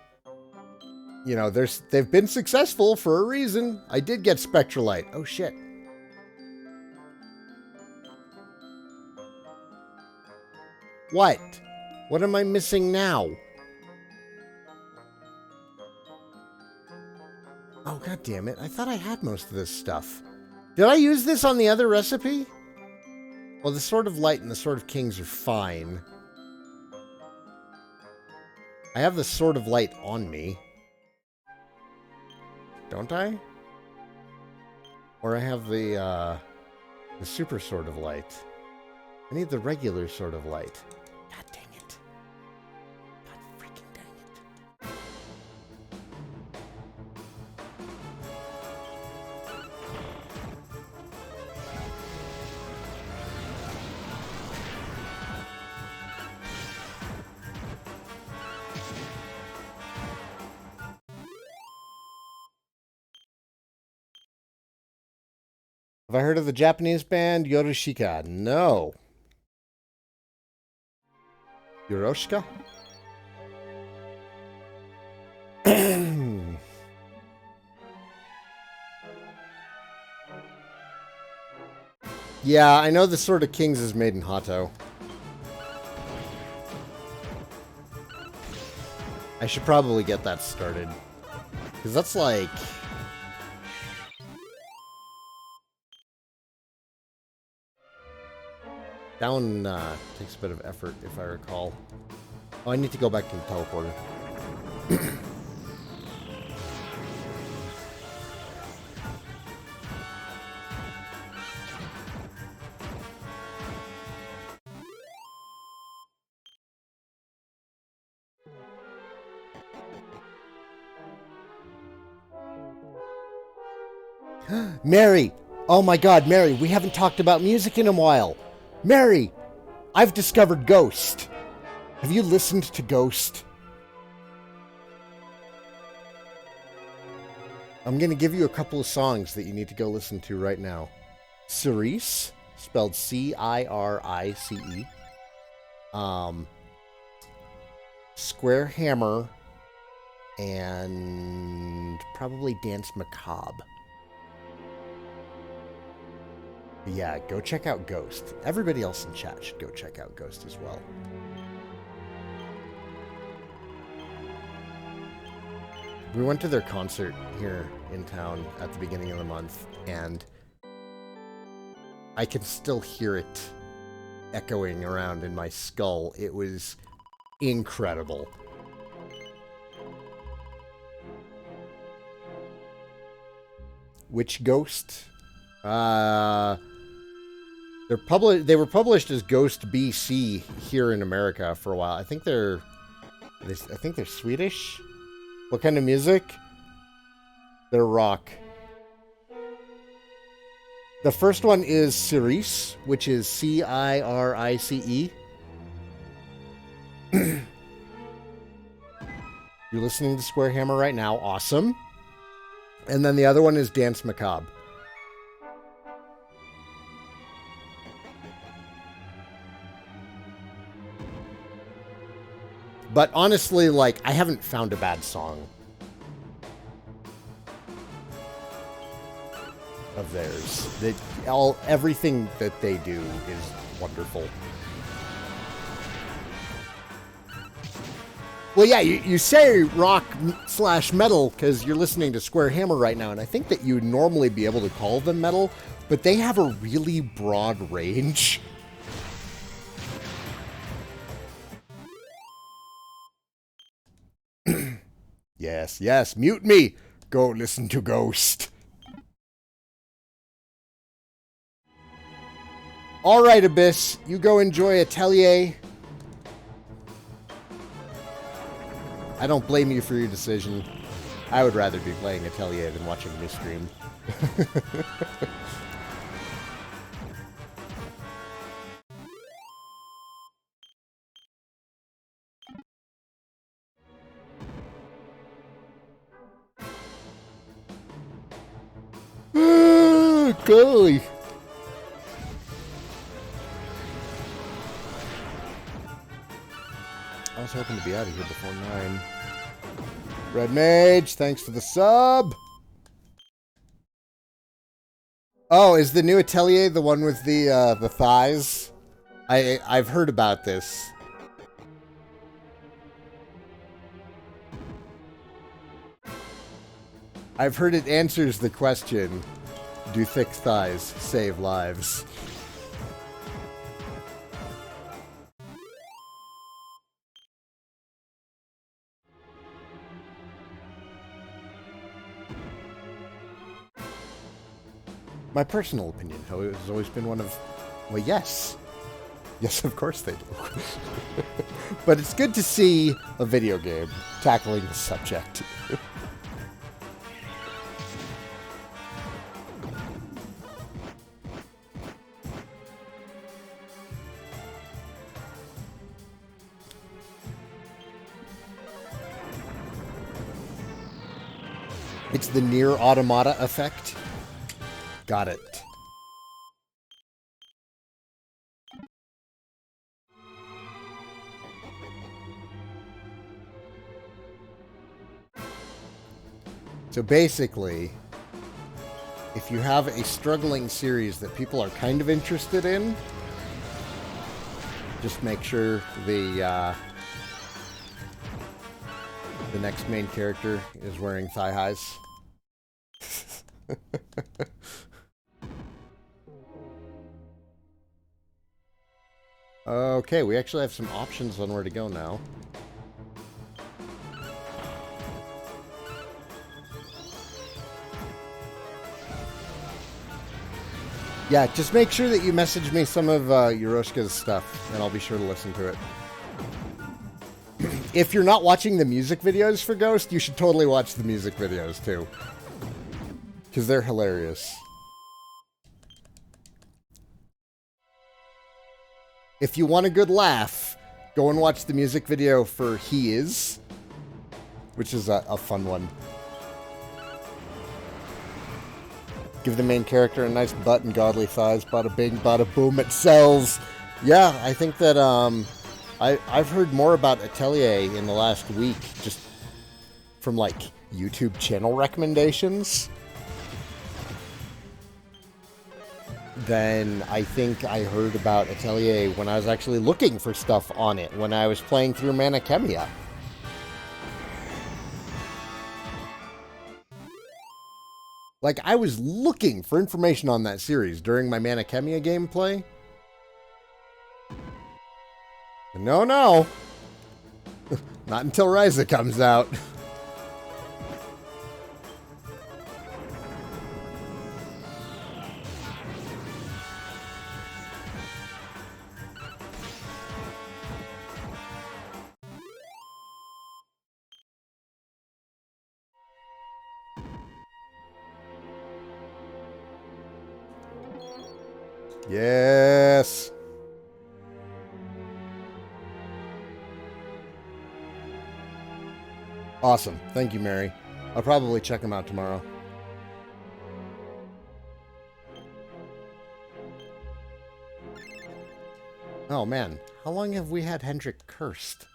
[SPEAKER 1] You know, they've been successful for a reason. I did get Spectralite. Oh, shit. What? What am I missing now? Oh, god damn it. I thought I had most of this stuff. Did I use this on the other recipe? Well, the Sword of Light and the Sword of Kings are fine. I have the Sword of Light on me. Don't I? Or I have the Super Sword of Light. I need the regular Sword of Light. God dang it. God freaking dang it. Have I heard of the Japanese band Yorushika? No. Yoroshika? Yeah, I know the Sword of Kings is made in Hato. I should probably get that started. Because that's like... That one takes a bit of effort, if I recall. Oh, I need to go back to the teleporter. Mary! Oh my god, Mary, we haven't talked about music in a while. Mary! I've discovered Ghost. Have you listened to Ghost? I'm going to give you a couple of songs that you need to go listen to right now. Cirice, spelled C-I-R-I-C-E. Square Hammer, and probably Dance Macabre. Yeah, go check out Ghost. Everybody else in chat should go check out Ghost as well. We went to their concert here in town at the beginning of the month, and I can still hear it echoing around in my skull. It was incredible. Which Ghost? They were published as Ghost BC here in America for a while. I think they're Swedish. What kind of music? They're rock. The first one is Cirice, which is C-I-R-I-C-E. You're listening to Square Hammer right now. Awesome. And then the other one is Dance Macabre. But honestly, like, I haven't found a bad song of theirs. Everything that they do is wonderful. Well, yeah, you say rock/metal because you're listening to Square Hammer right now, and I think that you would normally be able to call them metal, but they have a really broad range. Yes, yes, mute me. Go listen to Ghost. All right, Abyss, you go enjoy Atelier. I don't blame you for your decision. I would rather be playing Atelier than watching this stream. Golly. I was hoping to be out of here before 9. Red Mage, thanks for the sub. Oh, is the new Atelier the one with the thighs? I've heard about this. I've heard it answers the question, do thick thighs save lives? My personal opinion, however, has always been one of, well, yes. Yes, of course they do. But it's good to see a video game tackling the subject. It's the Nier Automata effect. Got it. So basically, if you have a struggling series that people are kind of interested in, just make sure the next main character is wearing thigh highs. Okay, we actually have some options on where to go now. Yeah, just make sure that you message me some of Yorushka's stuff, and I'll be sure to listen to it. If you're not watching the music videos for Ghost, you should totally watch the music videos, too. Because they're hilarious. If you want a good laugh, go and watch the music video for He Is, which is a fun one. Give the main character a nice butt and godly thighs. Bada bing, bada boom, it sells. Yeah, I think that I've heard more about Atelier in the last week, just from like YouTube channel recommendations, than I think I heard about Atelier when I was actually looking for stuff on it when I was playing through Manakemia. Like, I was looking for information on that series during my Manakemia gameplay. No, no. Not until Ryza comes out. Yes. Awesome. Thank you, Mary. I'll probably check them out tomorrow. Oh, man. How long have we had Hendrik cursed?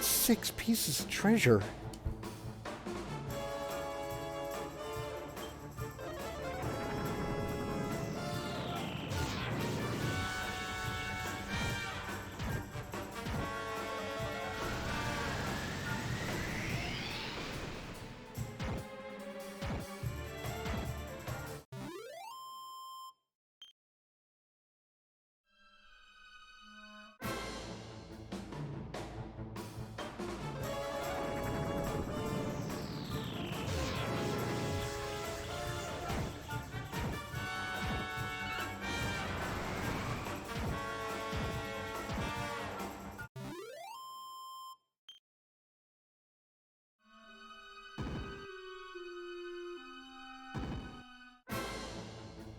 [SPEAKER 1] 6 pieces of treasure.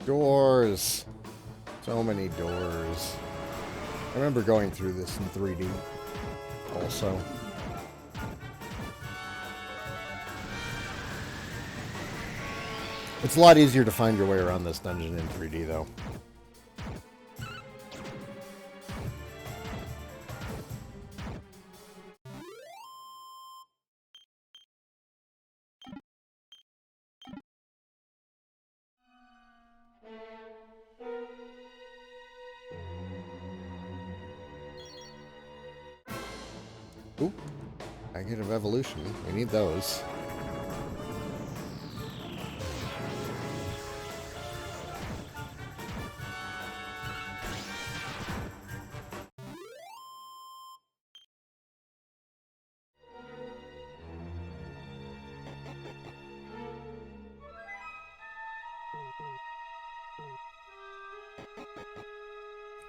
[SPEAKER 1] Doors. So many doors. I remember going through this in 3D also. It's a lot easier to find your way around this dungeon in 3D, though. Oop. Packet of evolution. We need those.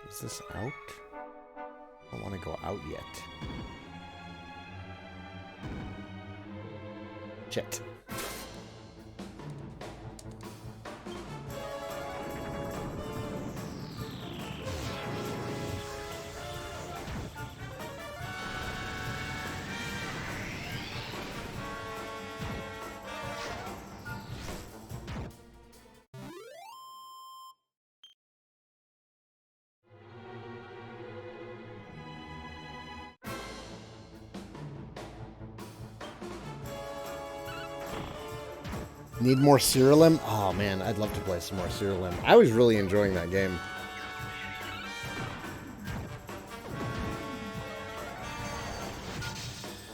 [SPEAKER 1] Is this out? I don't want to go out yet. Shit. Need more Cyrillum? Oh man, I'd love to play some more Cyrillum. I was really enjoying that game.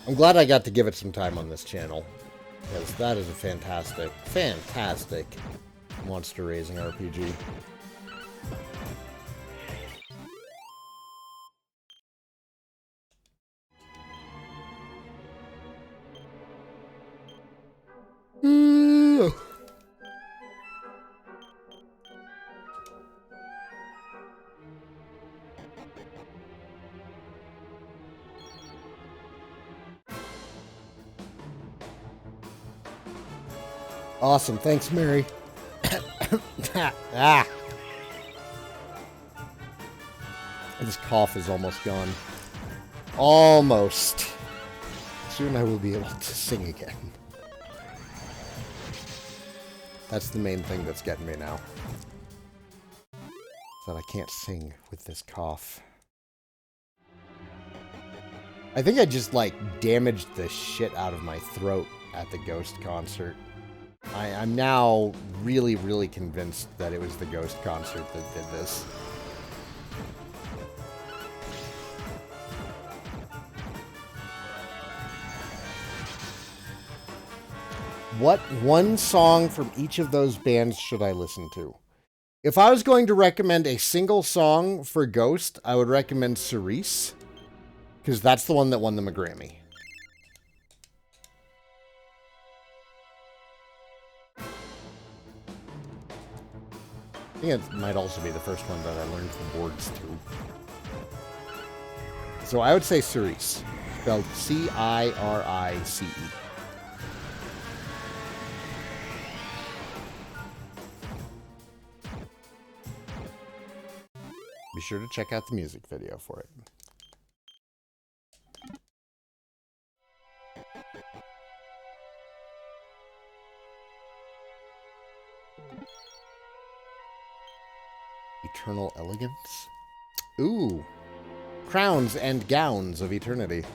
[SPEAKER 1] I'm glad I got to give it some time on this channel, because that is a fantastic, fantastic monster raising RPG. Awesome. Thanks, Mary. Ah. This cough is almost gone. Almost. Soon I will be able to sing again. That's the main thing that's getting me now. Is that I can't sing with this cough. I think I just, like, damaged the shit out of my throat at the Ghost concert. I'm now really, really convinced that it was the Ghost concert that did this. What one song from each of those bands should I listen to? If I was going to recommend a single song for Ghost, I would recommend Cerise, because that's the one that won them a Grammy. I think it might also be the first one that I learned the boards to. So I would say Cerise, spelled C-I-R-I-C-E. Be sure to check out the music video for it. Eternal Elegance? Ooh. Crowns and Gowns of Eternity.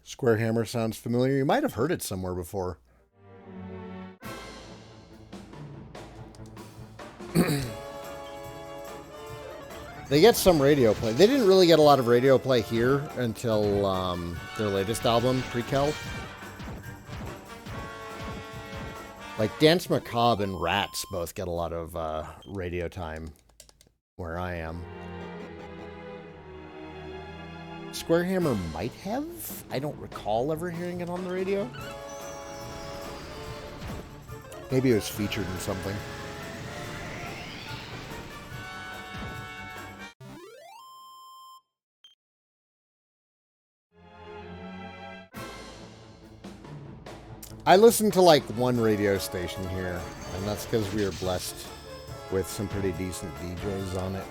[SPEAKER 1] Square Hammer sounds familiar. You might have heard it somewhere before. They get some radio play. They didn't really get a lot of radio play here until their latest album, Prequel. Like Dance Macabre and Rats both get a lot of radio time where I am. Square Hammer might have. I don't recall ever hearing it on the radio. Maybe it was featured in something. I listen to like one radio station here, and that's because we are blessed with some pretty decent DJs on it.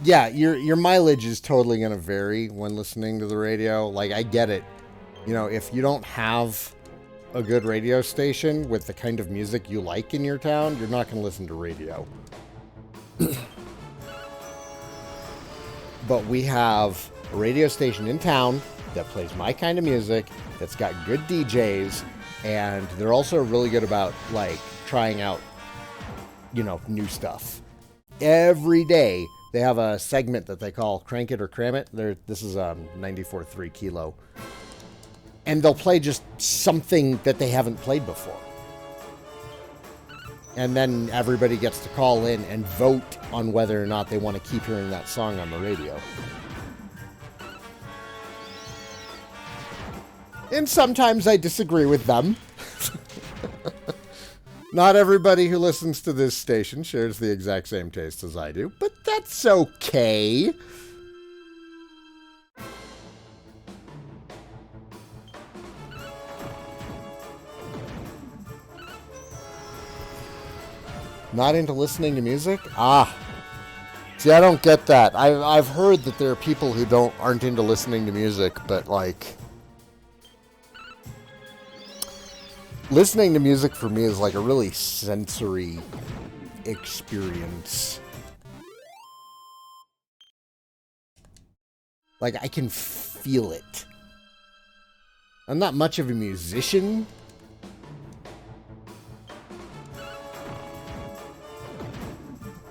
[SPEAKER 1] Yeah, your mileage is totally going to vary when listening to the radio. Like, I get it. You know, if you don't have a good radio station with the kind of music you like in your town, you're not going to listen to radio. But we have a radio station in town that plays my kind of music, that's got good DJs, and they're also really good about, like, trying out, you know, new stuff. Every day, they have a segment that they call Crank It or Cram It. This is 94.3 Kilo. And they'll play just something that they haven't played before. And then everybody gets to call in and vote on whether or not they want to keep hearing that song on the radio. And sometimes I disagree with them. Not everybody who listens to this station shares the exact same taste as I do, but that's okay. Not into listening to music? Ah. See, I don't get that. I've heard that there are people who aren't into listening to music, but like... listening to music for me is like a really sensory experience. Like, I can feel it. I'm not much of a musician.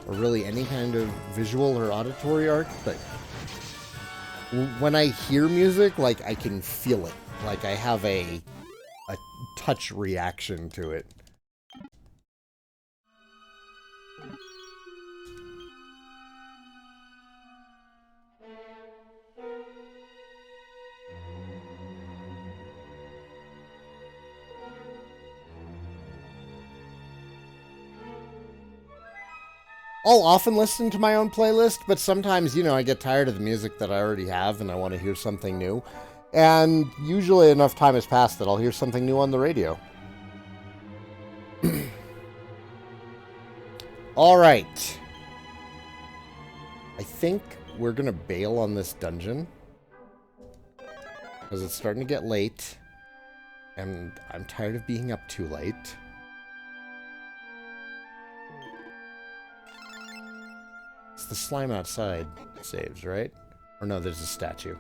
[SPEAKER 1] Or really any kind of visual or auditory art, but when I hear music, like, I can feel it. Like, I have a touch reaction to it. I'll often listen to my own playlist, but sometimes, you know, I get tired of the music that I already have and I want to hear something new. And usually enough time has passed that I'll hear something new on the radio. All right. I think we're going to bail on this dungeon. Because it's starting to get late. And I'm tired of being up too late. It's the slime outside saves, right? Or no, there's a statue.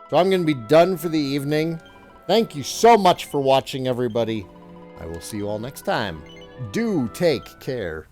[SPEAKER 1] So I'm going to be done for the evening. Thank you so much for watching, everybody. I will see you all next time. Do take care.